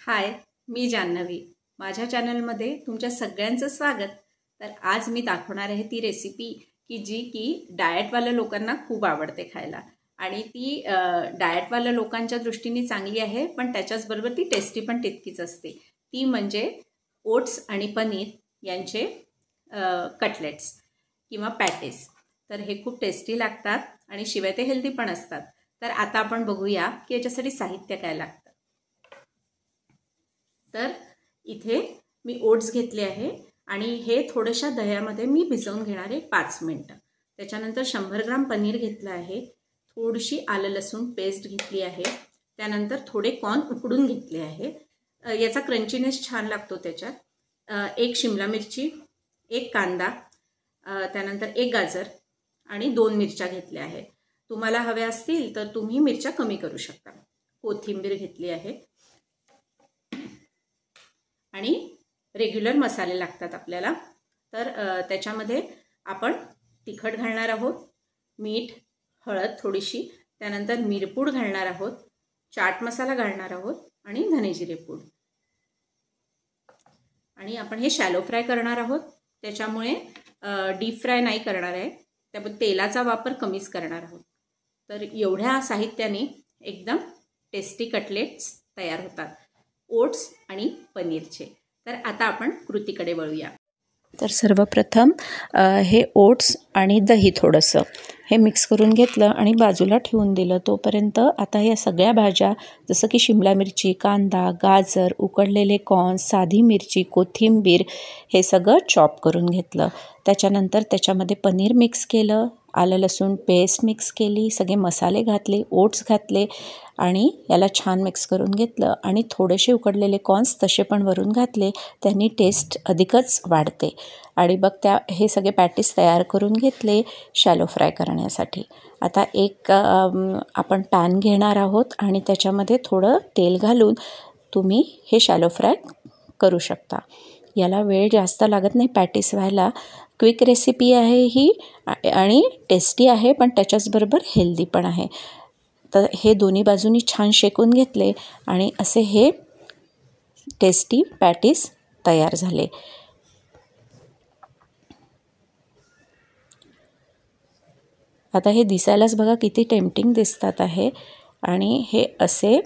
हाय, मी जान्हवी. माझ्या चॅनलमध्ये तुमच्या सगळ्यांचं स्वागत. तर आज मी दाखवणार आहे ती रेसिपी जी डाएटवाल्या लोकांना खूप आवडते खायला आणि ती डाएटवाल्या लोकांच्या दृष्टीने चांगली आहे, पण त्याच्याचबरोबर ती टेस्टी पण तितकीच असते. ती म्हणजे ओट्स आणि पनीर यांचे कटलेट्स किंवा पॅटीस. तर हे खूप टेस्टी लागतात आणि शिवाय ते हेल्दी पण असतात. तर आता आपण बघूया की याच्यासाठी साहित्य काय लागतं. तर इथे मी ओट्स घेतले आहे आणि हे थोड्याशा दह्यामध्ये मी भिजवून घेणार आहे 5 मिनिटं. त्याच्यानंतर 100 ग्राम पनीर घेतलं आहे, थोडीशी आलं लसूण पेस्ट घेतली आहे, त्यानंतर थोडे कॉर्न उकडून घेतले आहे. याचा क्रंचीनेस छान लागतो त्याच्यात. 1 शिमला मिरची, 1 कांदा, त्यानंतर 1 गाजर आणि 2 मिरच्या घेतल्या आहे. तुम्हाला हव्या असतील तर तुम्ही मिरच्या कमी करू शकता. कोथिंबीर घेतली आहे आणि रेग्युलर मसाले लागतात आपल्याला. तर त्याच्यामध्ये आपण तिखट घालणार आहोत, मीठ, हळद थोडीशी, त्यानंतर मिरपूड घालणार आहोत, चाट मसाला घालणार आहोत आणि धनेजिरे पूड. आणि आपण हे शॅलो फ्राय करणार आहोत, त्याच्यामुळे डीप फ्राय नाही करणार आहे, त्यामुळे तेलाचा वापर कमीच करणार आहोत. तर एवढ्या साहित्याने एकदम टेस्टी कटलेट्स तयार होतात ओट्स आणि पनीरचे. तर आता आपण कृतीकडे वळूया. तर सर्वप्रथम हे ओट्स आणि दही थोडंसं हे मिक्स करून घेतलं आणि बाजूला ठेवून दिलं. तोपर्यंत आता या सगळ्या भाज्या जसं की शिमला मिरची, कांदा, गाजर, उकडलेले कॉर्न, साधी मिरची, कोथिंबीर हे सगळं चॉप करून घेतलं. त्याच्यानंतर त्याच्यामध्ये पनीर मिक्स केलं, आलं लसूण पेस्ट मिक्स केली, सगळे मसाले घातले, ओट्स घातले आणि याला छान मिक्स करून घेतलं आणि थोडेसे उकडलेले कॉर्न्स तसे पण वरून घातले. त्यांनी टेस्ट अधिकच वाढते. आणि बघ हे सगळे पॅटीस तयार करून घेतले शॅलो फ्राय करण्यासाठी. आता एक आपण पॅन घेणार आहोत आणि त्याच्यामध्ये थोडं तेल घालून तुम्ही हे शॅलो फ्राय करू शकता. याला वेळ जास्त लागत नाही पॅटीस व्हायला. क्विक रेसिपी आहे ही आणि टेस्टी आहे, पण त्याच्याचबरोबर हेल्दी पण आहे. तर हे दोन्ही बाजूनी छान शेकून घेतले आणि असे हे टेस्टी पॅटीस तयार झाले. आता हे दिसायलाच बघा किती टेम्पटिंग दिसतात आहे. आणि हे असे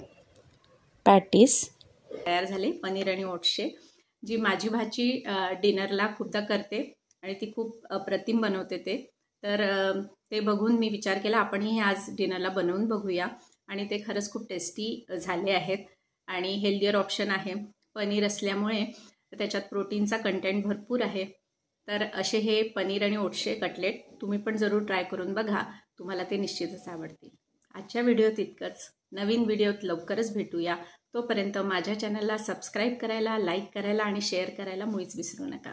पॅटीस तयार झाले पनीर आणि ओट्सचे. जी माझी भाची डिनरला खूपदा करते आणि ती खूप अप्रतिम बनवते ते. तर ते बघून मी विचार केला आपणही आज डिनरला बनवून बघूया. आणि ते खरंच खूप टेस्टी झाले आहेत आणि हेल्दियर ऑप्शन आहे. पनीर असल्यामुळे त्याच्यात प्रोटीनचा कंटेंट भरपूर आहे. तर असे हे पनीर आणि ओट्सचे कटलेट तुम्ही पण जरूर ट्राय करून बघा, तुम्हाला ते निश्चितच आवडतील. आजच्या व्हिडिओत इतकंच. नवीन व्हिडिओत लवकरच भेटूया. तोपर्यंत माझ्या चॅनलला सबस्क्राईब करायला, लाईक करायला आणि शेअर करायला मुळीच विसरू नका.